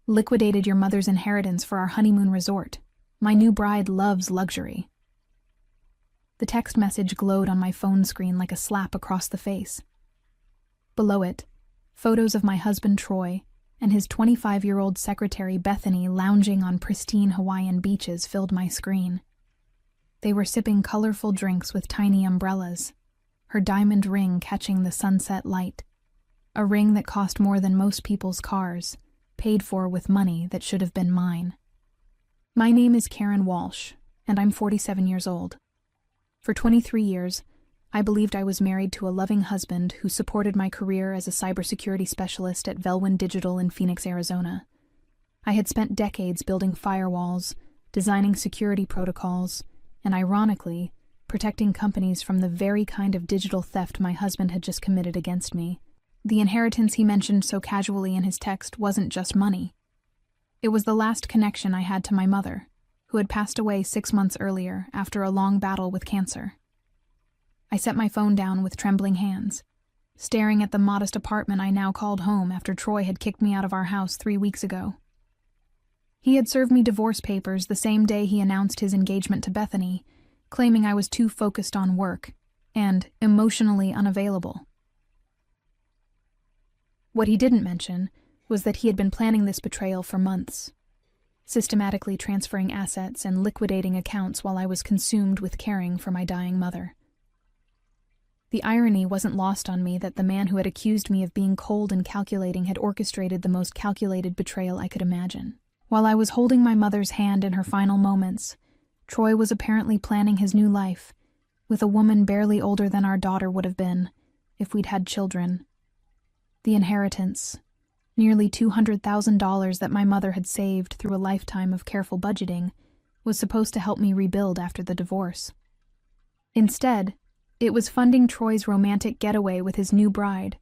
Liquidated your mother's inheritance for our honeymoon resort. My new bride loves luxury." The text message glowed on my phone screen like a slap across the face. Below it, photos of my husband Troy and his 25-year-old secretary Bethany lounging on pristine Hawaiian beaches filled my screen. They were sipping colorful drinks with tiny umbrellas, her diamond ring catching the sunset light, a ring that cost more than most people's cars, paid for with money that should have been mine. My name is Karen Walsh, and I'm 47 years old. For 23 years, I believed I was married to a loving husband who supported my career as a cybersecurity specialist at Velwyn Digital in Phoenix, Arizona. I had spent decades building firewalls, designing security protocols, and ironically, protecting companies from the very kind of digital theft my husband had just committed against me. The inheritance he mentioned so casually in his text wasn't just money. It was the last connection I had to my mother, who had passed away 6 months earlier after a long battle with cancer. I set my phone down with trembling hands, staring at the modest apartment I now called home after Troy had kicked me out of our house 3 weeks ago. He had served me divorce papers the same day he announced his engagement to Bethany, claiming I was too focused on work and emotionally unavailable. What he didn't mention was that he had been planning this betrayal for months, systematically transferring assets and liquidating accounts while I was consumed with caring for my dying mother. The irony wasn't lost on me that the man who had accused me of being cold and calculating had orchestrated the most calculated betrayal I could imagine. While I was holding my mother's hand in her final moments, Troy was apparently planning his new life, with a woman barely older than our daughter would have been, if we'd had children. The inheritance, nearly $200,000 that my mother had saved through a lifetime of careful budgeting, was supposed to help me rebuild after the divorce. Instead, it was funding Troy's romantic getaway with his new bride,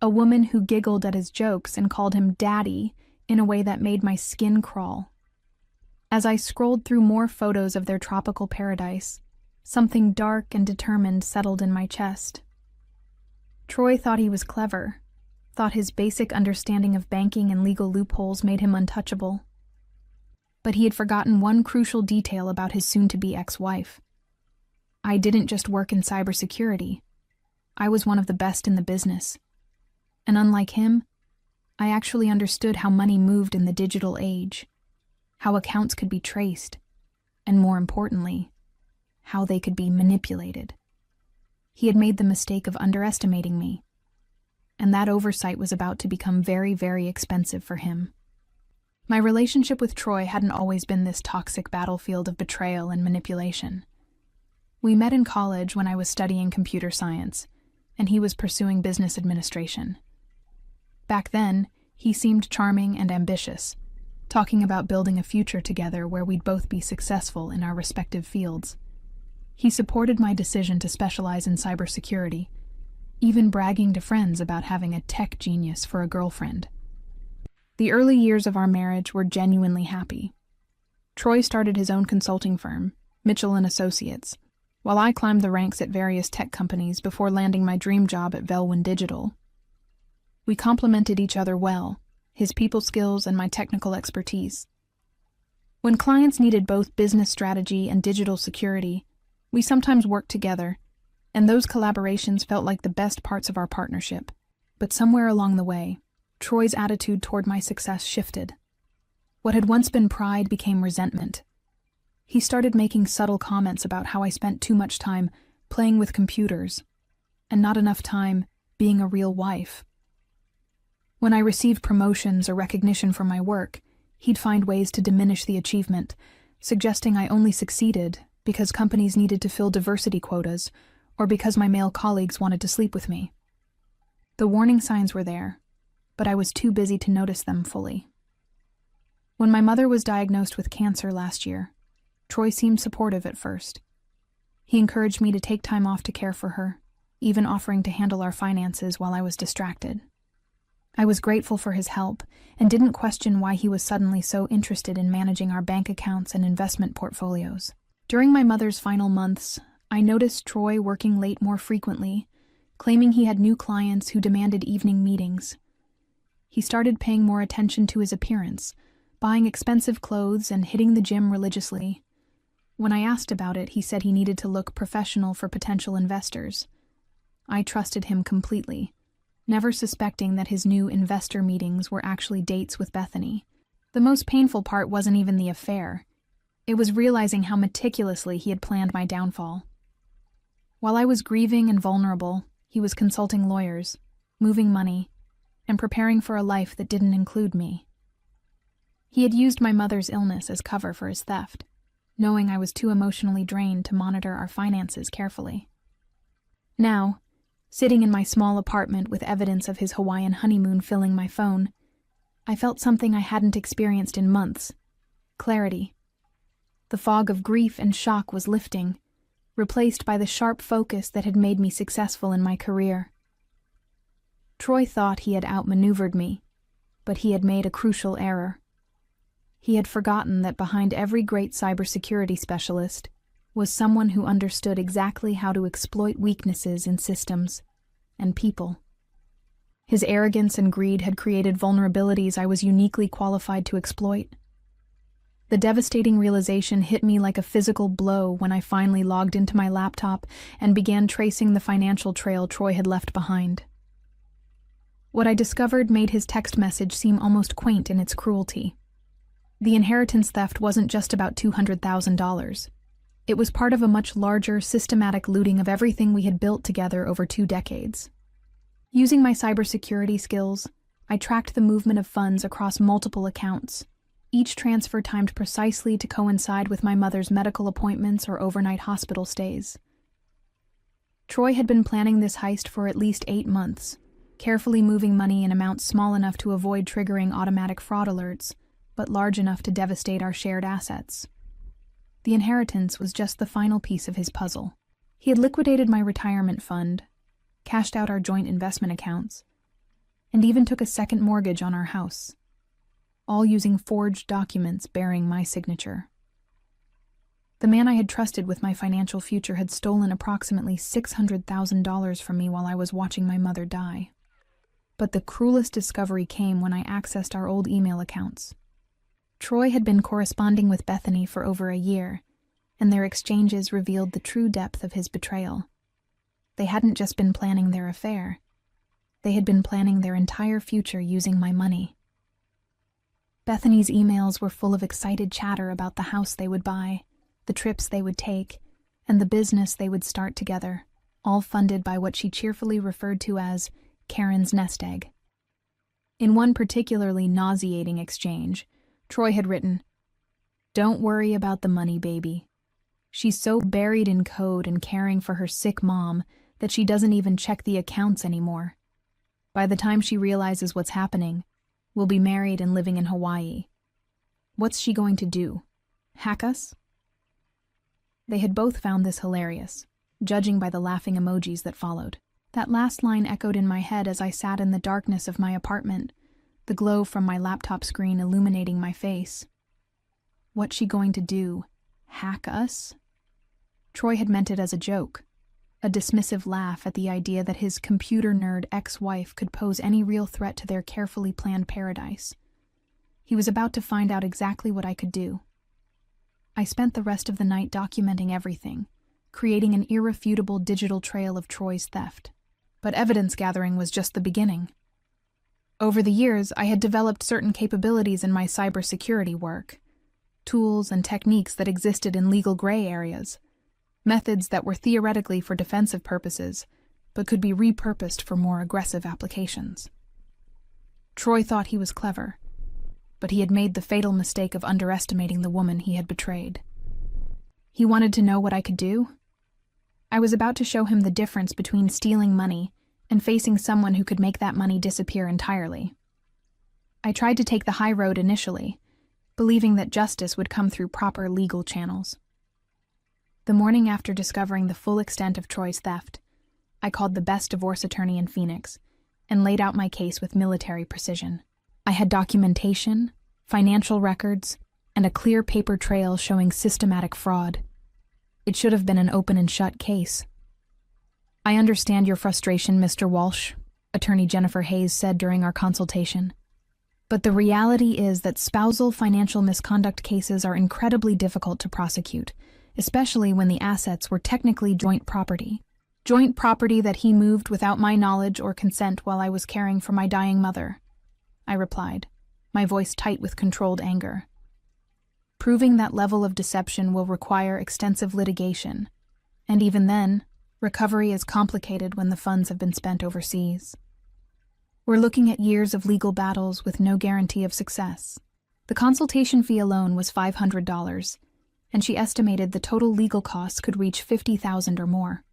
a woman who giggled at his jokes and called him Daddy in a way that made my skin crawl. As I scrolled through more photos of their tropical paradise, something dark and determined settled in my chest. Troy thought he was clever, thought his basic understanding of banking and legal loopholes made him untouchable. But he had forgotten one crucial detail about his soon-to-be ex-wife. I didn't just work in cybersecurity. I was one of the best in the business. And unlike him, I actually understood how money moved in the digital age, how accounts could be traced, and more importantly, how they could be manipulated. He had made the mistake of underestimating me, and that oversight was about to become very, very expensive for him. My relationship with Troy hadn't always been this toxic battlefield of betrayal and manipulation. We met in college when I was studying computer science, and he was pursuing business administration. Back then, he seemed charming and ambitious, talking about building a future together where we'd both be successful in our respective fields. He supported my decision to specialize in cybersecurity, even bragging to friends about having a tech genius for a girlfriend. The early years of our marriage were genuinely happy. Troy started his own consulting firm, Mitchell & Associates, while I climbed the ranks at various tech companies before landing my dream job at Velwyn Digital. We complemented each other well, his people skills and my technical expertise. When clients needed both business strategy and digital security, we sometimes worked together, and those collaborations felt like the best parts of our partnership. But somewhere along the way, Troy's attitude toward my success shifted. What had once been pride became resentment. He started making subtle comments about how I spent too much time playing with computers, and not enough time being a real wife. When I received promotions or recognition for my work, he'd find ways to diminish the achievement, suggesting I only succeeded because companies needed to fill diversity quotas or because my male colleagues wanted to sleep with me. The warning signs were there, but I was too busy to notice them fully. When my mother was diagnosed with cancer last year, Troy seemed supportive at first. He encouraged me to take time off to care for her, even offering to handle our finances while I was distracted. I was grateful for his help and didn't question why he was suddenly so interested in managing our bank accounts and investment portfolios. During my mother's final months, I noticed Troy working late more frequently, claiming he had new clients who demanded evening meetings. He started paying more attention to his appearance, buying expensive clothes and hitting the gym religiously. When I asked about it, he said he needed to look professional for potential investors. I trusted him completely, never suspecting that his new investor meetings were actually dates with Bethany. The most painful part wasn't even the affair. It was realizing how meticulously he had planned my downfall. While I was grieving and vulnerable, he was consulting lawyers, moving money, and preparing for a life that didn't include me. He had used my mother's illness as cover for his theft, knowing I was too emotionally drained to monitor our finances carefully. Now, sitting in my small apartment with evidence of his Hawaiian honeymoon filling my phone, I felt something I hadn't experienced in months: clarity. The fog of grief and shock was lifting, replaced by the sharp focus that had made me successful in my career. Troy thought he had outmaneuvered me, but he had made a crucial error. He had forgotten that behind every great cybersecurity specialist was someone who understood exactly how to exploit weaknesses in systems and people. His arrogance and greed had created vulnerabilities I was uniquely qualified to exploit. The devastating realization hit me like a physical blow when I finally logged into my laptop and began tracing the financial trail Troy had left behind. What I discovered made his text message seem almost quaint in its cruelty. The inheritance theft wasn't just about $200,000. It was part of a much larger, systematic looting of everything we had built together over 2 decades. Using my cybersecurity skills, I tracked the movement of funds across multiple accounts, each transfer timed precisely to coincide with my mother's medical appointments or overnight hospital stays. Troy had been planning this heist for at least 8 months, carefully moving money in amounts small enough to avoid triggering automatic fraud alerts, but large enough to devastate our shared assets. The inheritance was just the final piece of his puzzle. He had liquidated my retirement fund, cashed out our joint investment accounts, and even took a second mortgage on our house, all using forged documents bearing my signature. The man I had trusted with my financial future had stolen approximately $600,000 from me while I was watching my mother die. But the cruelest discovery came when I accessed our old email accounts. Troy had been corresponding with Bethany for over a year, and their exchanges revealed the true depth of his betrayal. They hadn't just been planning their affair. They had been planning their entire future using my money. Bethany's emails were full of excited chatter about the house they would buy, the trips they would take, and the business they would start together, all funded by what she cheerfully referred to as Karen's nest egg. In one particularly nauseating exchange, Troy had written, "Don't worry about the money, baby. She's so buried in code and caring for her sick mom that she doesn't even check the accounts anymore. By the time she realizes what's happening, we'll be married and living in Hawaii. What's she going to do? Hack us?" They had both found this hilarious, judging by the laughing emojis that followed. That last line echoed in my head as I sat in the darkness of my apartment, the glow from my laptop screen illuminating my face. What's she going to do? Hack us? Troy had meant it as a joke, a dismissive laugh at the idea that his computer nerd ex-wife could pose any real threat to their carefully planned paradise. He was about to find out exactly what I could do. I spent the rest of the night documenting everything, creating an irrefutable digital trail of Troy's theft. But evidence gathering was just the beginning. Over the years, I had developed certain capabilities in my cybersecurity work, tools and techniques that existed in legal gray areas, methods that were theoretically for defensive purposes, but could be repurposed for more aggressive applications. Troy thought he was clever, but he had made the fatal mistake of underestimating the woman he had betrayed. He wanted to know what I could do? I was about to show him the difference between stealing money and facing someone who could make that money disappear entirely. I tried to take the high road initially, believing that justice would come through proper legal channels. The morning after discovering the full extent of Troy's theft, I called the best divorce attorney in Phoenix and laid out my case with military precision. I had documentation, financial records, and a clear paper trail showing systematic fraud. It should have been an open and shut case. "I understand your frustration, Mr. Walsh," Attorney Jennifer Hayes said during our consultation. But the reality is that spousal financial misconduct cases are incredibly difficult to prosecute, especially when the assets were technically joint property. Joint property that he moved without my knowledge or consent while I was caring for my dying mother, I replied, my voice tight with controlled anger. Proving that level of deception will require extensive litigation, and even then, recovery is complicated when the funds have been spent overseas. We're looking at years of legal battles with no guarantee of success. The consultation fee alone was $500, and she estimated the total legal costs could reach $50,000 or more.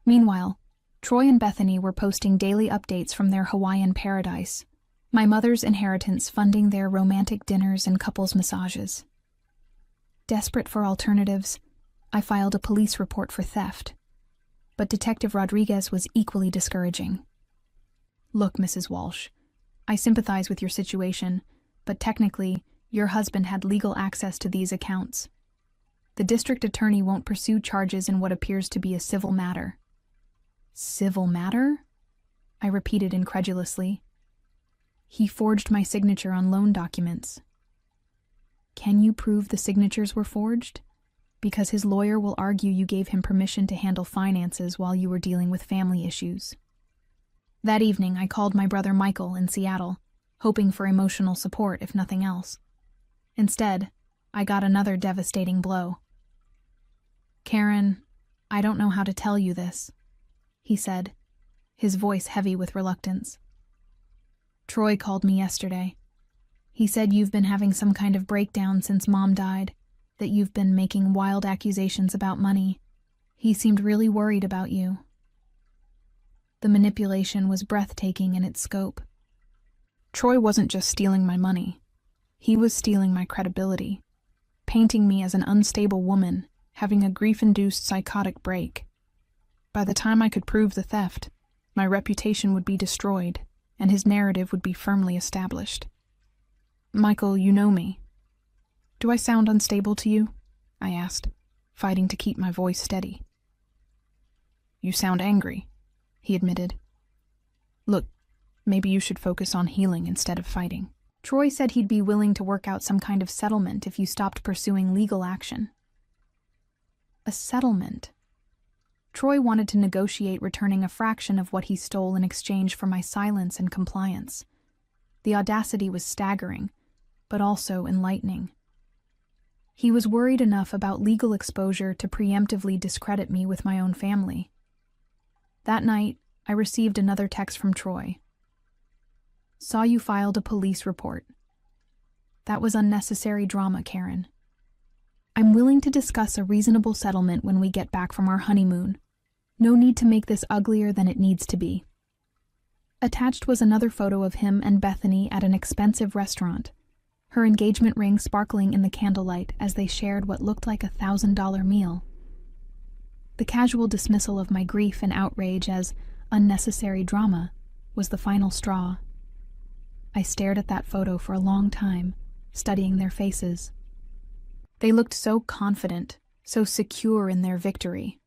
Meanwhile, Troy and Bethany were posting daily updates from their Hawaiian paradise, my mother's inheritance funding their romantic dinners and couples massages. Desperate for alternatives, I filed a police report for theft, but Detective Rodriguez was equally discouraging. Look, Mrs. Walsh, I sympathize with your situation, but technically, your husband had legal access to these accounts. The district attorney won't pursue charges in what appears to be a civil matter. Civil matter? I repeated incredulously. He forged my signature on loan documents. Can you prove the signatures were forged? Because his lawyer will argue you gave him permission to handle finances while you were dealing with family issues. That evening, I called my brother Michael in Seattle, hoping for emotional support if nothing else. Instead, I got another devastating blow. Karen, I don't know how to tell you this, he said, his voice heavy with reluctance. Troy called me yesterday. He said you've been having some kind of breakdown since Mom died, that you've been making wild accusations about money. He seemed really worried about you. The manipulation was breathtaking in its scope. Troy wasn't just stealing my money. He was stealing my credibility, painting me as an unstable woman, having a grief-induced psychotic break. By the time I could prove the theft, my reputation would be destroyed, and his narrative would be firmly established. Michael, you know me. Do I sound unstable to you? I asked, fighting to keep my voice steady. You sound angry, he admitted. Look, maybe you should focus on healing instead of fighting. Troy said he'd be willing to work out some kind of settlement if you stopped pursuing legal action. A settlement? Troy wanted to negotiate returning a fraction of what he stole in exchange for my silence and compliance. The audacity was staggering, but also enlightening. He was worried enough about legal exposure to preemptively discredit me with my own family. That night, I received another text from Troy. Saw you filed a police report. That was unnecessary drama, Karen. I'm willing to discuss a reasonable settlement when we get back from our honeymoon. No need to make this uglier than it needs to be. Attached was another photo of him and Bethany at an expensive restaurant, her engagement ring sparkling in the candlelight as they shared what looked like $1,000 meal. The casual dismissal of my grief and outrage as unnecessary drama was the final straw. I stared at that photo for a long time, studying their faces. They looked so confident, so secure in their victory.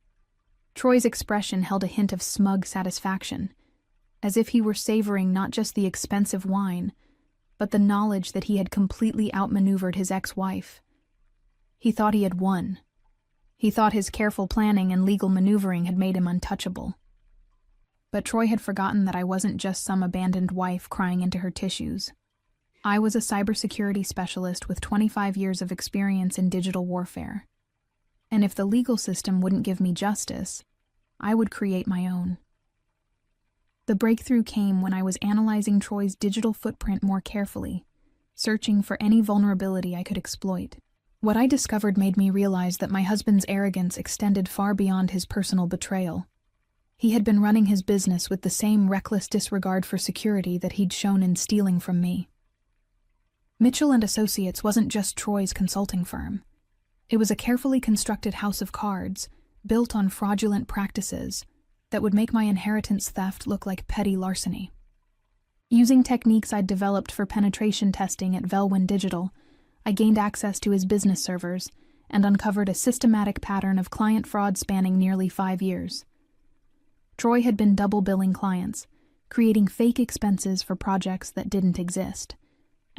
Troy's expression held a hint of smug satisfaction, as if he were savoring not just the expensive wine, but the knowledge that he had completely outmaneuvered his ex-wife. He thought he had won. He thought his careful planning and legal maneuvering had made him untouchable. But Troy had forgotten that I wasn't just some abandoned wife crying into her tissues. I was a cybersecurity specialist with 25 years of experience in digital warfare. And if the legal system wouldn't give me justice, I would create my own. The breakthrough came when I was analyzing Troy's digital footprint more carefully, searching for any vulnerability I could exploit. What I discovered made me realize that my husband's arrogance extended far beyond his personal betrayal. He had been running his business with the same reckless disregard for security that he'd shown in stealing from me. Mitchell & Associates wasn't just Troy's consulting firm. It was a carefully constructed house of cards, built on fraudulent practices, that would make my inheritance theft look like petty larceny. Using techniques I'd developed for penetration testing at Velwyn Digital, I gained access to his business servers and uncovered a systematic pattern of client fraud spanning nearly 5 years. Troy had been double billing clients, creating fake expenses for projects that didn't exist,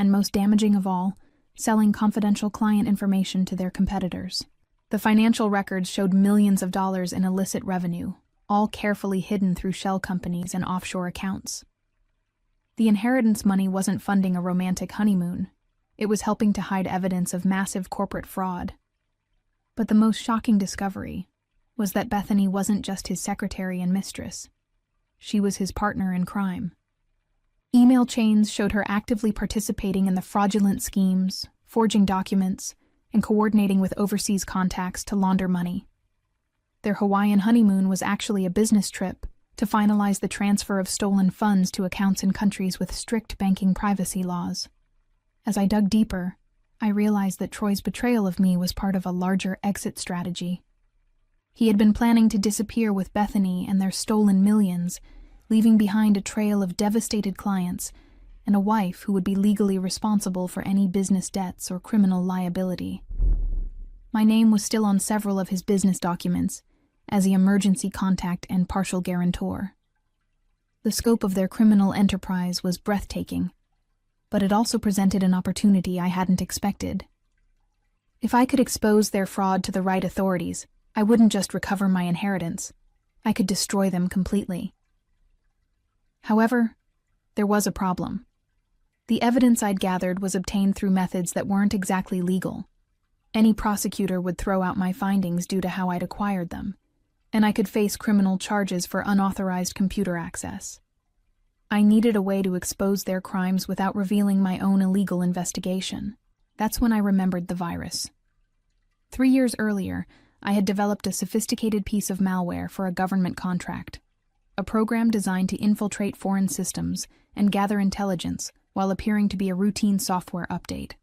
and most damaging of all, selling confidential client information to their competitors. The financial records showed millions of dollars in illicit revenue, all carefully hidden through shell companies and offshore accounts. The inheritance money wasn't funding a romantic honeymoon. It was helping to hide evidence of massive corporate fraud. But the most shocking discovery was that Bethany wasn't just his secretary and mistress. She was his partner in crime. Email chains showed her actively participating in the fraudulent schemes, forging documents, and coordinating with overseas contacts to launder money. Their Hawaiian honeymoon was actually a business trip to finalize the transfer of stolen funds to accounts in countries with strict banking privacy laws. As I dug deeper, I realized that Troy's betrayal of me was part of a larger exit strategy. He had been planning to disappear with Bethany and their stolen millions, leaving behind a trail of devastated clients and a wife who would be legally responsible for any business debts or criminal liability. My name was still on several of his business documents as the emergency contact and partial guarantor. The scope of their criminal enterprise was breathtaking, but it also presented an opportunity I hadn't expected. If I could expose their fraud to the right authorities, I wouldn't just recover my inheritance, I could destroy them completely. However, there was a problem. The evidence I'd gathered was obtained through methods that weren't exactly legal. Any prosecutor would throw out my findings due to how I'd acquired them, and I could face criminal charges for unauthorized computer access. I needed a way to expose their crimes without revealing my own illegal investigation. That's when I remembered the virus. 3 years earlier, I had developed a sophisticated piece of malware for a government contract, a program designed to infiltrate foreign systems and gather intelligence while appearing to be a routine software update.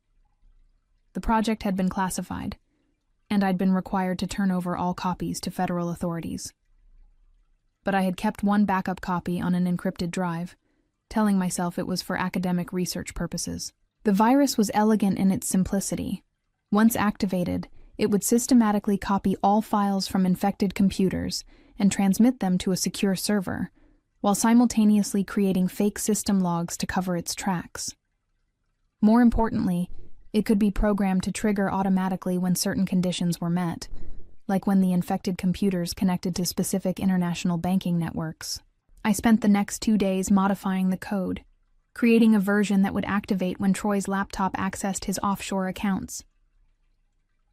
The project had been classified, and I'd been required to turn over all copies to federal authorities. But I had kept one backup copy on an encrypted drive, telling myself it was for academic research purposes. The virus was elegant in its simplicity. Once activated, it would systematically copy all files from infected computers and transmit them to a secure server, while simultaneously creating fake system logs to cover its tracks. More importantly, it could be programmed to trigger automatically when certain conditions were met, like when the infected computers connected to specific international banking networks. I spent the next 2 days modifying the code, creating a version that would activate when Troy's laptop accessed his offshore accounts.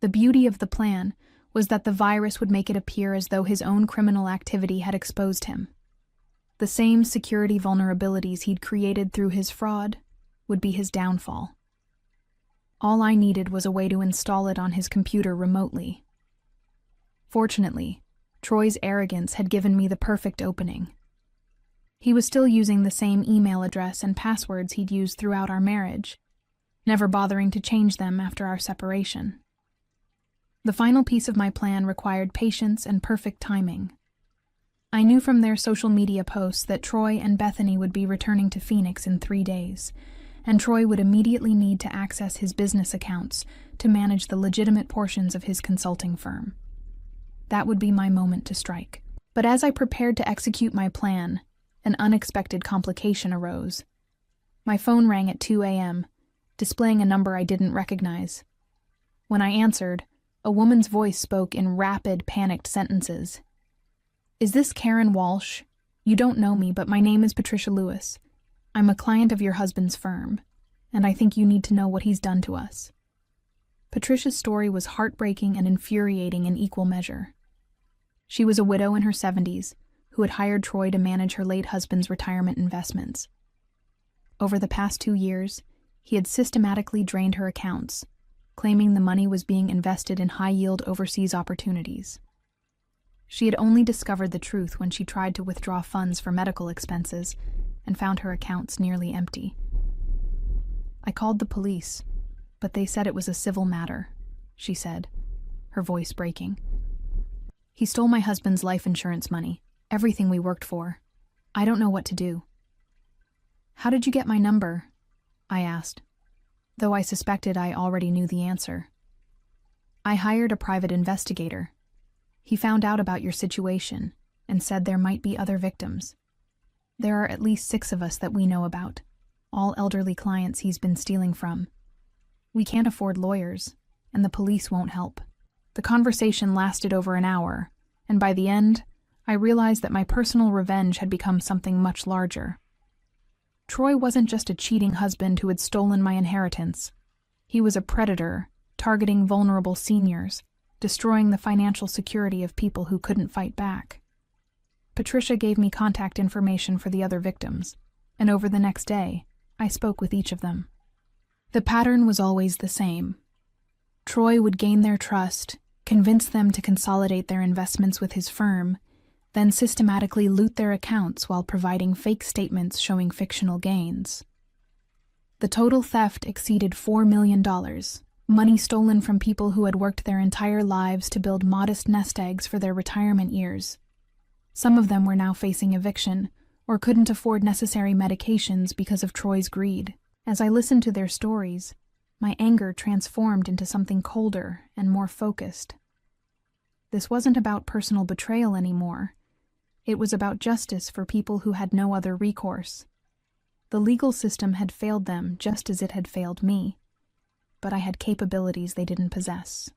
The beauty of the plan was that the virus would make it appear as though his own criminal activity had exposed him. The same security vulnerabilities he'd created through his fraud would be his downfall. All I needed was a way to install it on his computer remotely. Fortunately, Troy's arrogance had given me the perfect opening. He was still using the same email address and passwords he'd used throughout our marriage, never bothering to change them after our separation. The final piece of my plan required patience and perfect timing. I knew from their social media posts that Troy and Bethany would be returning to Phoenix in 3 days, and Troy would immediately need to access his business accounts to manage the legitimate portions of his consulting firm. That would be my moment to strike. But as I prepared to execute my plan, an unexpected complication arose. My phone rang at 2 a.m., displaying a number I didn't recognize. When I answered, a woman's voice spoke in rapid, panicked sentences. "Is this Karen Walsh? You don't know me, but my name is Patricia Lewis. I'm a client of your husband's firm, and I think you need to know what he's done to us." Patricia's story was heartbreaking and infuriating in equal measure. She was a widow in her 70s who had hired Troy to manage her late husband's retirement investments. Over the past 2 years, he had systematically drained her accounts, claiming the money was being invested in high-yield overseas opportunities. She had only discovered the truth when she tried to withdraw funds for medical expenses and found her accounts nearly empty. "I called the police, but they said it was a civil matter," she said, her voice breaking. "He stole my husband's life insurance money, everything we worked for. I don't know what to do." "How did you get my number?" I asked, though I suspected I already knew the answer. "I hired a private investigator. He found out about your situation and said there might be other victims. There are at least 6 of us that we know about, all elderly clients he's been stealing from. We can't afford lawyers, and the police won't help. The conversation lasted over an hour, and by the end, I realized that my personal revenge had become something much larger. Troy wasn't just a cheating husband who had stolen my inheritance. He was a predator, targeting vulnerable seniors, destroying the financial security of people who couldn't fight back. Patricia gave me contact information for the other victims, and over the next day, I spoke with each of them. The pattern was always the same. Troy would gain their trust, convince them to consolidate their investments with his firm, then systematically loot their accounts while providing fake statements showing fictional gains. The total theft exceeded $4 million, money stolen from people who had worked their entire lives to build modest nest eggs for their retirement years. Some of them were now facing eviction, or couldn't afford necessary medications because of Troy's greed. As I listened to their stories, my anger transformed into something colder and more focused. This wasn't about personal betrayal anymore. It was about justice for people who had no other recourse. The legal system had failed them just as it had failed me, but I had capabilities they didn't possess.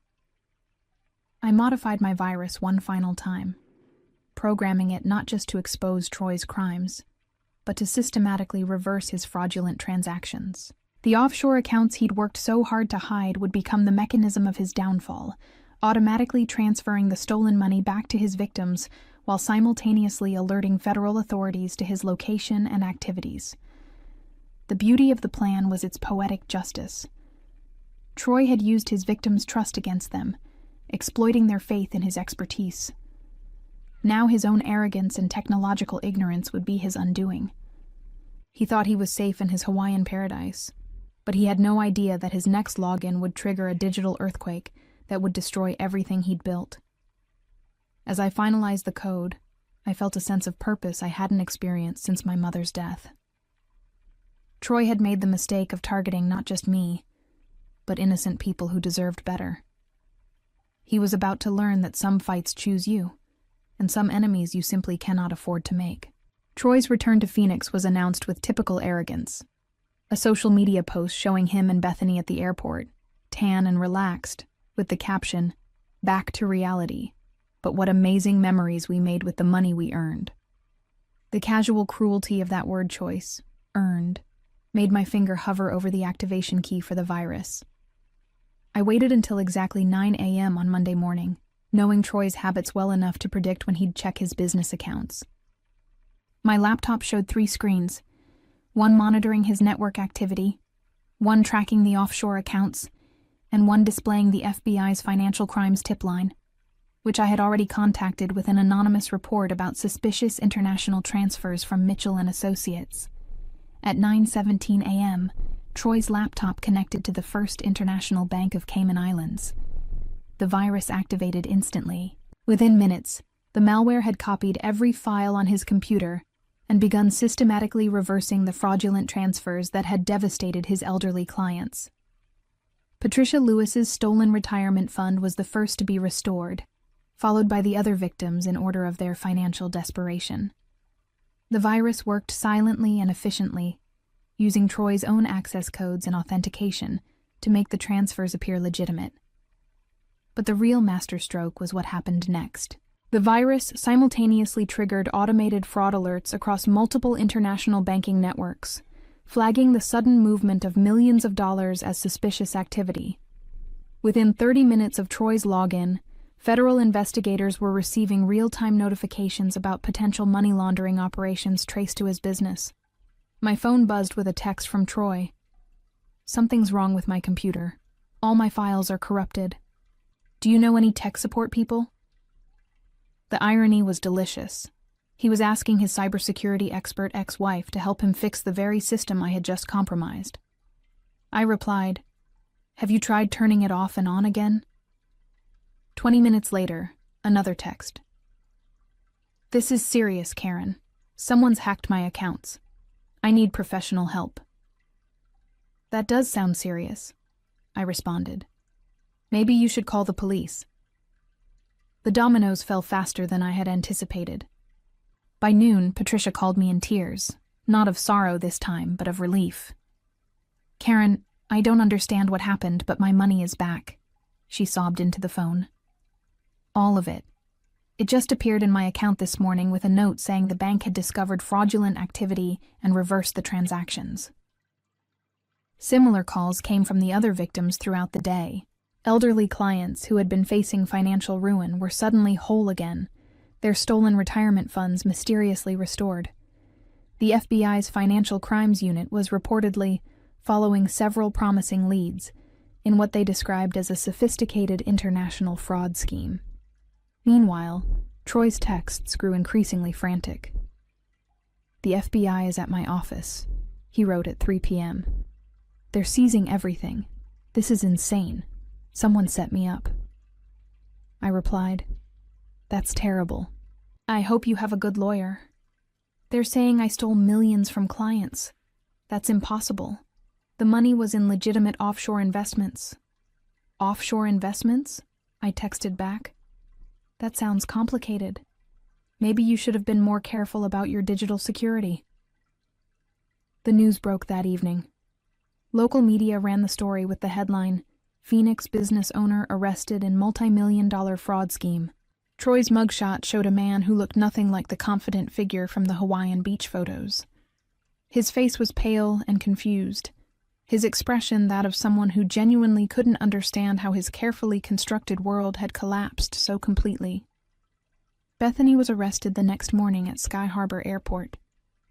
I modified my virus one final time, programming it not just to expose Troy's crimes, but to systematically reverse his fraudulent transactions. The offshore accounts he'd worked so hard to hide would become the mechanism of his downfall, automatically transferring the stolen money back to his victims while simultaneously alerting federal authorities to his location and activities. The beauty of the plan was its poetic justice. Troy had used his victims' trust against them, exploiting their faith in his expertise. Now his own arrogance and technological ignorance would be his undoing. He thought he was safe in his Hawaiian paradise, but he had no idea that his next login would trigger a digital earthquake that would destroy everything he'd built. As I finalized the code, I felt a sense of purpose I hadn't experienced since my mother's death. Troy had made the mistake of targeting not just me, but innocent people who deserved better. He was about to learn that some fights choose you, and some enemies you simply cannot afford to make. Troy's return to Phoenix was announced with typical arrogance. A social media post showing him and Bethany at the airport, tan and relaxed, with the caption, "Back to reality. But what amazing memories we made with the money we earned." The casual cruelty of that word choice, earned, made my finger hover over the activation key for the virus. I waited until exactly 9 a.m. on Monday morning, knowing Troy's habits well enough to predict when he'd check his business accounts. My laptop showed 3 screens, one monitoring his network activity, one tracking the offshore accounts, and one displaying the FBI's financial crimes tip line, which I had already contacted with an anonymous report about suspicious international transfers from Mitchell and Associates. At 9:17 a.m., Troy's laptop connected to the First International Bank of Cayman Islands. The virus activated instantly. Within minutes, the malware had copied every file on his computer and begun systematically reversing the fraudulent transfers that had devastated his elderly clients. Patricia Lewis's stolen retirement fund was the first to be restored, followed by the other victims in order of their financial desperation. The virus worked silently and efficiently, using Troy's own access codes and authentication to make the transfers appear legitimate. But the real masterstroke was what happened next. The virus simultaneously triggered automated fraud alerts across multiple international banking networks, flagging the sudden movement of millions of dollars as suspicious activity. Within 30 minutes of Troy's login, federal investigators were receiving real-time notifications about potential money laundering operations traced to his business. My phone buzzed with a text from Troy. "Something's wrong with my computer. All my files are corrupted. Do you know any tech support people?" The irony was delicious. He was asking his cybersecurity expert ex-wife to help him fix the very system I had just compromised. I replied, "Have you tried turning it off and on again?" 20 minutes later, another text. "This is serious, Karen. Someone's hacked my accounts. I need professional help." "That does sound serious," I responded. "Maybe you should call the police." The dominoes fell faster than I had anticipated. By noon, Patricia called me in tears, Not of sorrow this time, but of relief. "Karen, I don't understand what happened, but my money is back," she sobbed into the phone. "All of it. It just appeared in my account this morning with a note saying the bank had discovered fraudulent activity and reversed the transactions." Similar calls came from the other victims throughout the day. Elderly clients who had been facing financial ruin were suddenly whole again, their stolen retirement funds mysteriously restored. The FBI's Financial Crimes Unit was reportedly following several promising leads in what they described as a sophisticated international fraud scheme. Meanwhile, Troy's texts grew increasingly frantic. "The FBI is at my office," he wrote at 3 p.m. "They're seizing everything. This is insane. Someone set me up." I replied, "That's terrible. I hope you have a good lawyer. They're saying I stole millions from clients. That's impossible. The money was in legitimate offshore investments." "Offshore investments?" I texted back. "That sounds complicated. Maybe you should have been more careful about your digital security." The news broke that evening. Local media ran the story with the headline, "Phoenix business owner arrested in multimillion-dollar fraud scheme." Troy's mugshot showed a man who looked nothing like the confident figure from the Hawaiian beach photos. His face was pale and confused, his expression that of someone who genuinely couldn't understand how his carefully constructed world had collapsed so completely. Bethany was arrested the next morning at Sky Harbor Airport,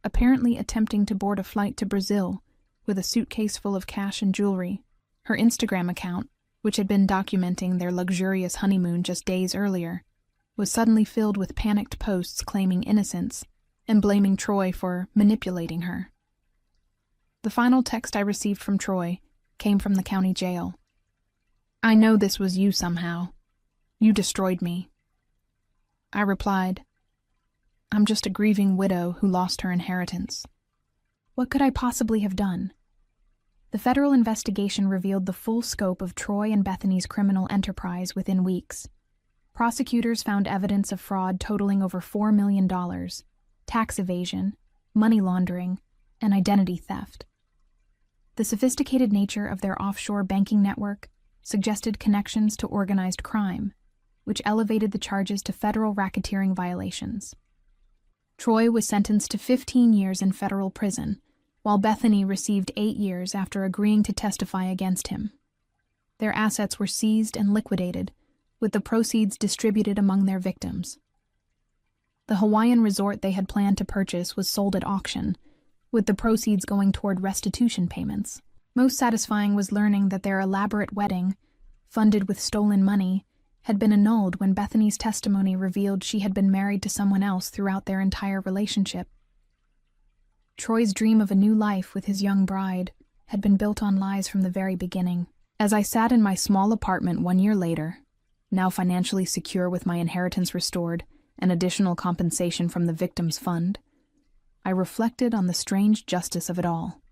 apparently attempting to board a flight to Brazil with a suitcase full of cash and jewelry. Her Instagram account, which had been documenting their luxurious honeymoon just days earlier, was suddenly filled with panicked posts claiming innocence and blaming Troy for manipulating her. The final text I received from Troy came from the county jail. "I know this was you somehow. You destroyed me." I replied, "I'm just a grieving widow who lost her inheritance." What could I possibly have done? The federal investigation revealed the full scope of Troy and Bethany's criminal enterprise within weeks. Prosecutors found evidence of fraud totaling over $4 million, tax evasion, money laundering, and identity theft. The sophisticated nature of their offshore banking network suggested connections to organized crime, which elevated the charges to federal racketeering violations. Troy was sentenced to 15 years in federal prison, while Bethany received 8 years after agreeing to testify against him. Their assets were seized and liquidated, with the proceeds distributed among their victims. The Hawaiian resort they had planned to purchase was sold at auction, with the proceeds going toward restitution payments. Most satisfying was learning that their elaborate wedding, funded with stolen money, had been annulled when Bethany's testimony revealed she had been married to someone else throughout their entire relationship. Troy's dream of a new life with his young bride had been built on lies from the very beginning. As I sat in my small apartment 1 year later, now financially secure with my inheritance restored and additional compensation from the victims' fund, I reflected on the strange justice of it all.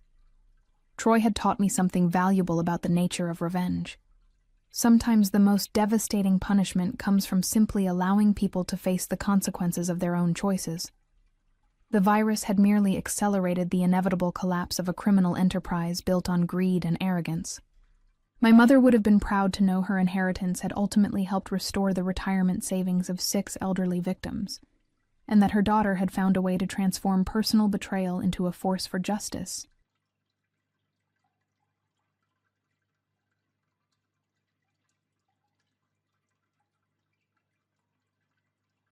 Troy had taught me something valuable about the nature of revenge. Sometimes the most devastating punishment comes from simply allowing people to face the consequences of their own choices. The virus had merely accelerated the inevitable collapse of a criminal enterprise built on greed and arrogance. My mother would have been proud to know her inheritance had ultimately helped restore the retirement savings of 6 elderly victims, and that her daughter had found a way to transform personal betrayal into a force for justice.